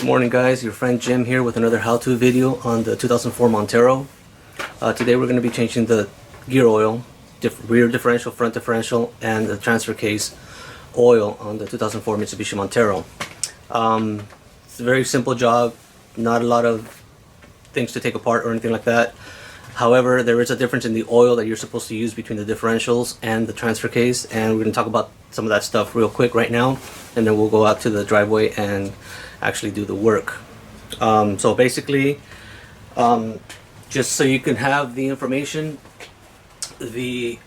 Good morning guys, your friend Jim here with another how-to video on the 2004 Montero. Today we're going to be changing the gear oil, rear differential, front differential, and the transfer case oil on the 2004 Mitsubishi Montero. It's a very simple job, not a lot of things to take apart or anything like that. However, there is a difference in the oil that you're supposed to use between the differentials and the transfer case, and we're going to talk about some of that stuff real quick right now, and then we'll go out to the driveway and actually do the work. So basically, just so you can have the information, the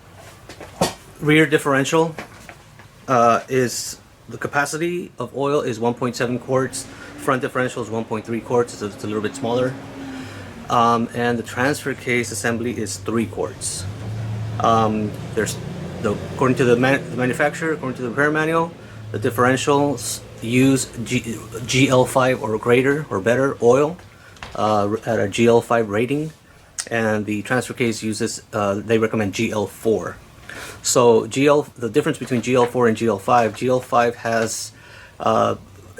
rear differential is the capacity of oil is 1.7 quarts, front differential is 1.3 quarts, so it's a little bit smaller. And the transfer case assembly is 3 quarts. According to the manufacturer, according to the repair manual, the differentials use GL5 or greater or better oil at a GL5 rating, and the transfer case uses they recommend GL4. So the difference between GL4 and GL5 has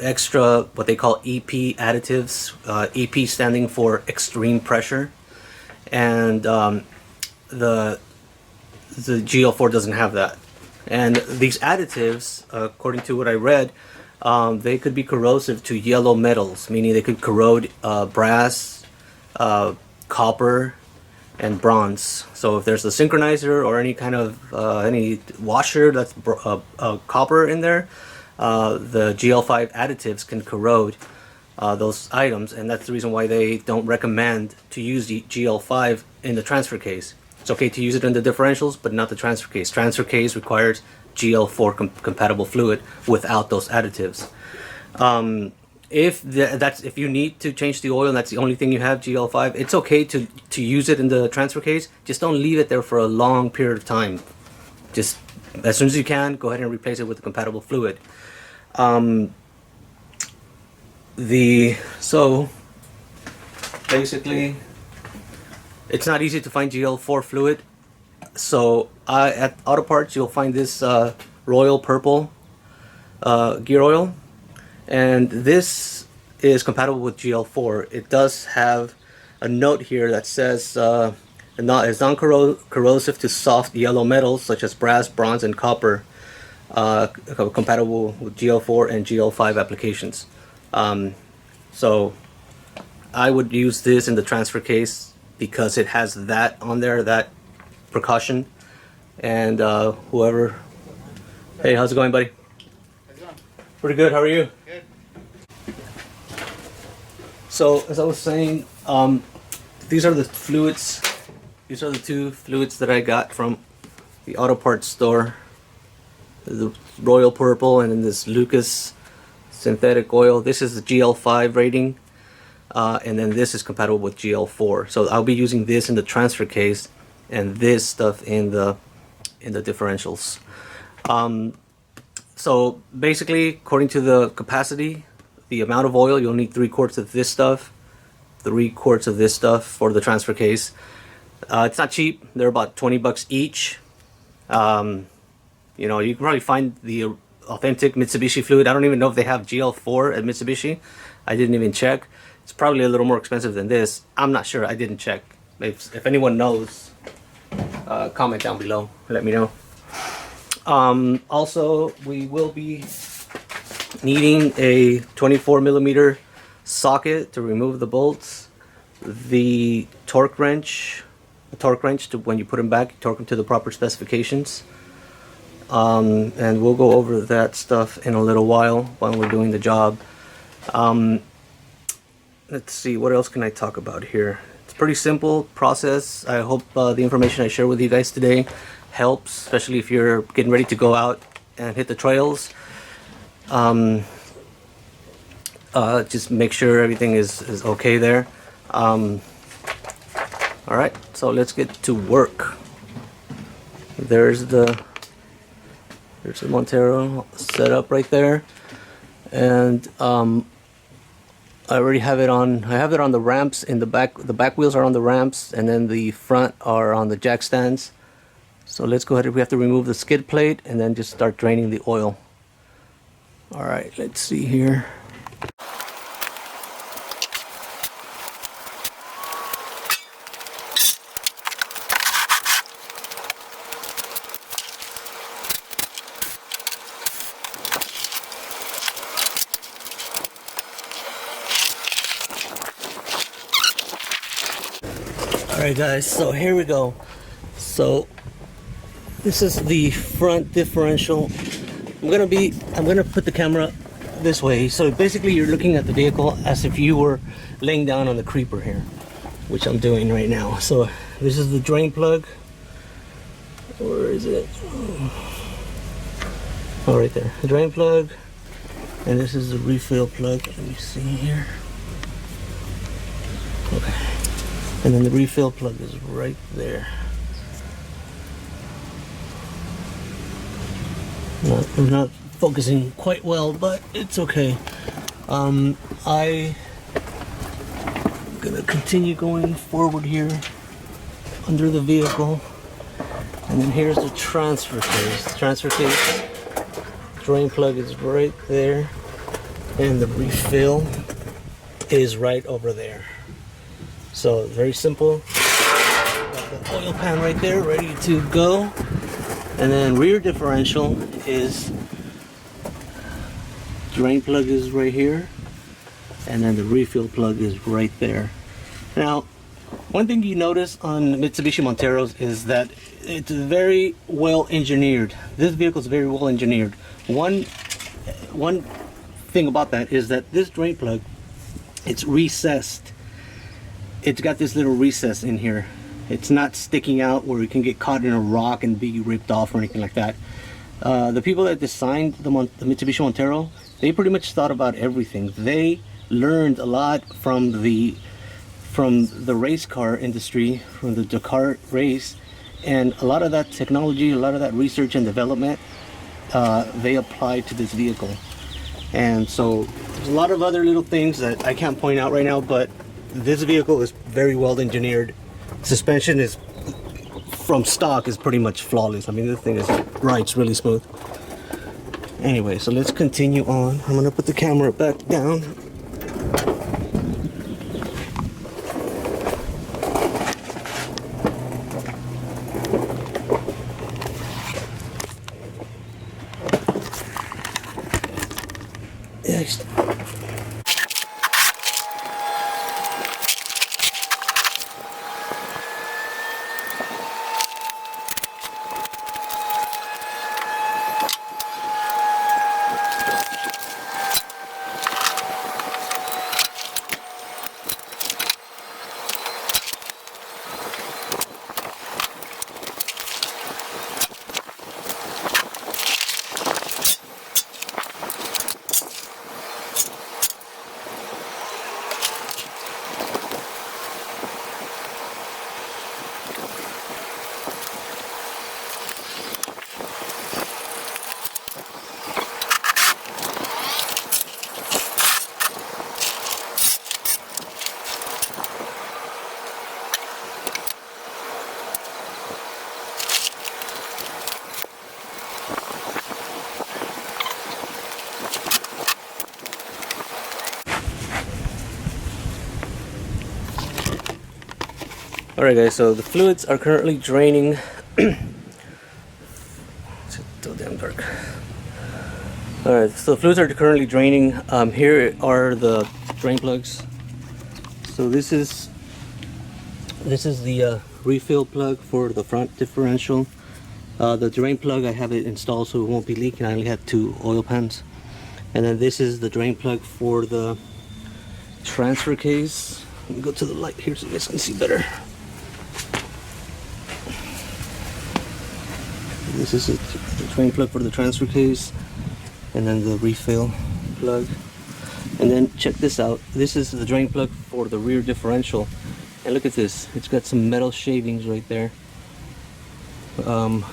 extra what they call EP additives, EP standing for extreme pressure, and the GL4 doesn't have that. And these additives, according to what I read, they could be corrosive to yellow metals, meaning they could corrode brass, copper, and bronze. So if there's a synchronizer or any kind of any washer that's copper in there, the GL5 additives can corrode those items, and that's the reason why they don't recommend to use the GL5 in the transfer case. It's okay to use it in the differentials, but not the transfer case. Transfer case requires GL4 compatible fluid without those additives. If you need to change the oil and that's the only thing you have, GL5, it's okay to use it in the transfer case. Just don't leave it there for a long period of time. Just as soon as you can, go ahead and replace it with the compatible fluid. So basically, it's not easy to find GL4 fluid. So at Auto Parts you'll find this royal purple gear oil, and this is compatible with GL4. It does have a note here that says it's non-corrosive to soft yellow metals such as brass, bronze, and copper, compatible with GL4 and GL5 applications. So I would use this in the transfer case because it has that on there, that precaution. And whoever, hey, how's it going, buddy? How's it going? Pretty good. How are you? Good. So as I was saying, these are the fluids. These are the two fluids that I got from the Auto Parts store. The royal purple and then this Lucas synthetic oil. This is the GL5 rating, and then this is compatible with GL4. So I'll be using this in the transfer case and this stuff in the differentials. So basically, according to the capacity, the amount of oil, you'll need 3 quarts of this stuff, 3 quarts of this stuff for the transfer case. It's not cheap. They're about 20 bucks each. You know, you can probably find the authentic Mitsubishi fluid. I don't even know if they have GL4 at Mitsubishi. I didn't even check. It's probably a little more expensive than this. I'm not sure. I didn't check. If anyone knows, comment down below. Let me know. Also, we will be needing a 24mm socket to remove the bolts. The torque wrench to when you put them back, torque them to the proper specifications. And we'll go over that stuff in a little while we're doing the job. Let's see, what else can I talk about here? It's a pretty simple process. I hope the information I share with you guys today helps, especially if you're getting ready to go out and hit the trails. Just make sure everything is okay there. Alright, so let's get to work. There's the Montero set up right there, and I already have it on. I have it on the ramps in the back. The back wheels are on the ramps, and then the front are on the jack stands. So let's go ahead. We have to remove the skid plate and then just start draining the oil. All right, let's see here. Alright guys, so here we go. So this is the front differential. I'm gonna put the camera this way. So basically you're looking at the vehicle as if you were laying down on the creeper here, which I'm doing right now. So this is the drain plug. Where is it? Oh, right there. The drain plug. And this is the refill plug. Let me see here. Okay. And then the refill plug is right there. I'm not focusing quite well, but it's okay. I'm gonna continue going forward here under the vehicle. And then here's the transfer case. The transfer case, drain plug is right there. And the refill is right over there. So very simple. Got the oil pan right there, ready to go. And then rear differential is, drain plug is right here, and then the refill plug is right there. Now, one thing you notice on Mitsubishi Monteros is that it's very well engineered. This vehicle is very well engineered. One thing about that is that this drain plug, it's recessed. It's got this little recess in here. It's not sticking out where it can get caught in a rock and be ripped off or anything like that. The people that designed the Mitsubishi Montero, they pretty much thought about everything. They learned a lot from the race car industry, from the Dakar race, and a lot of that technology, a lot of that research and development, they applied to this vehicle. And so there's a lot of other little things that I can't point out right now, but this vehicle is very well engineered. Suspension is, from stock, is pretty much flawless. I mean, this thing rides really smooth. Anyway, so let's continue on. I'm gonna put the camera back down. Yes. Alright guys, so the fluids are currently draining. It's so damn dark. Alright, so the fluids are currently draining. Here are the drain plugs. So this is the refill plug for the front differential. The drain plug, I have it installed so it won't be leaking. I only have 2 oil pans. And then this is the drain plug for the transfer case. Let me go to the light here so you guys can see better. This is the drain plug for the transfer case, and then the refill plug. And then check this out. This is the drain plug for the rear differential. And look at this. It's got some metal shavings right there. And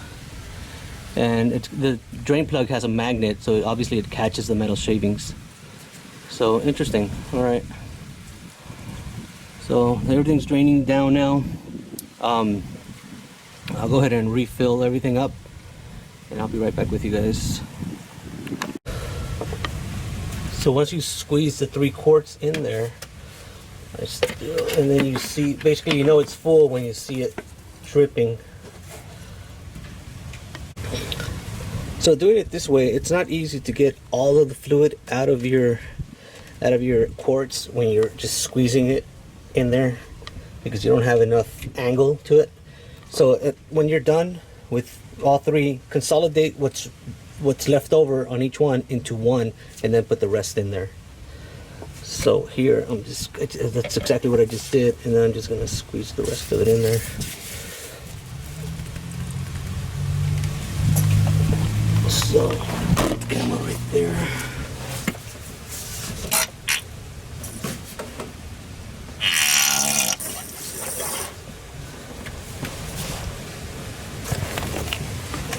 the drain plug has a magnet, so obviously it catches the metal shavings. So interesting. All right. So everything's draining down now. I'll go ahead and refill everything up, and I'll be right back with you guys. So once you squeeze the 3 quarts in there, and then you see, basically you know it's full when you see it dripping. So doing it this way, it's not easy to get all of the fluid out of your quarts when you're just squeezing it in there. because you don't have enough angle to it. So when you're done with all three, consolidate what's left over on each one into one, and then put the rest in there. So here that's exactly what I just did, and then I'm just gonna squeeze the rest of it in there. So camera right there.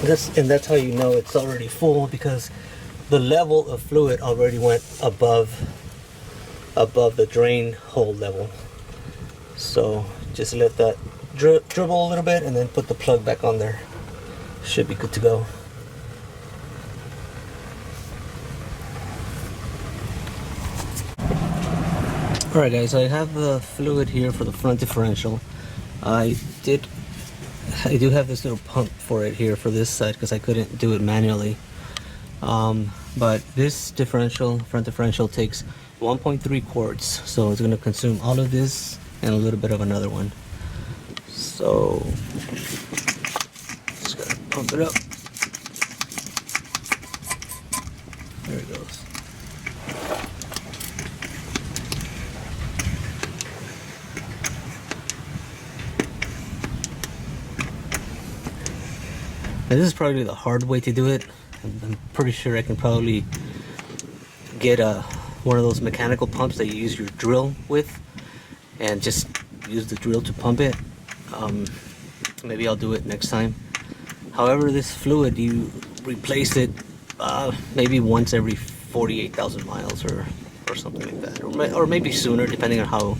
That's how you know it's already full, because the level of fluid already went above the drain hole level. So just let that dribble a little bit, and then put the plug back on there. Should be good to go. Alright guys, I have the fluid here for the front differential. I do have this little pump for it here for this side because I couldn't do it manually. But this front differential takes 1.3 quarts, so it's going to consume all of this and a little bit of another one. So just gotta pump it up. There it goes. Now this is probably the hard way to do it. I'm pretty sure I can probably get one of those mechanical pumps that you use your drill with, and just use the drill to pump it. Maybe I'll do it next time. However, this fluid, you replace it maybe once every 48,000 miles or something like that, or maybe sooner, depending on how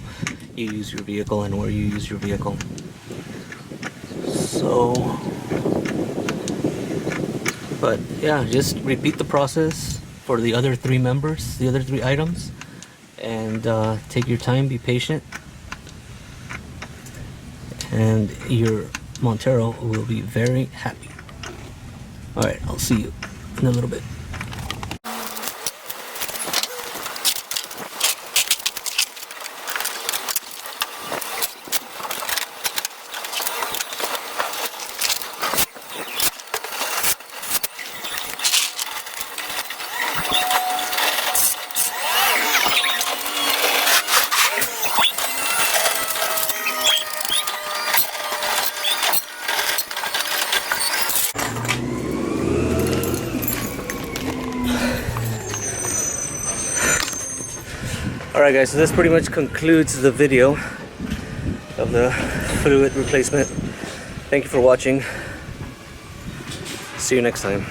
you use your vehicle and where you use your vehicle. So, but yeah, just repeat the process for the other three members, the other three items, and take your time, be patient, and your Montero will be very happy. Alright, I'll see you in a little bit. Alright guys, so this pretty much concludes the video of the fluid replacement. Thank you for watching. See you next time.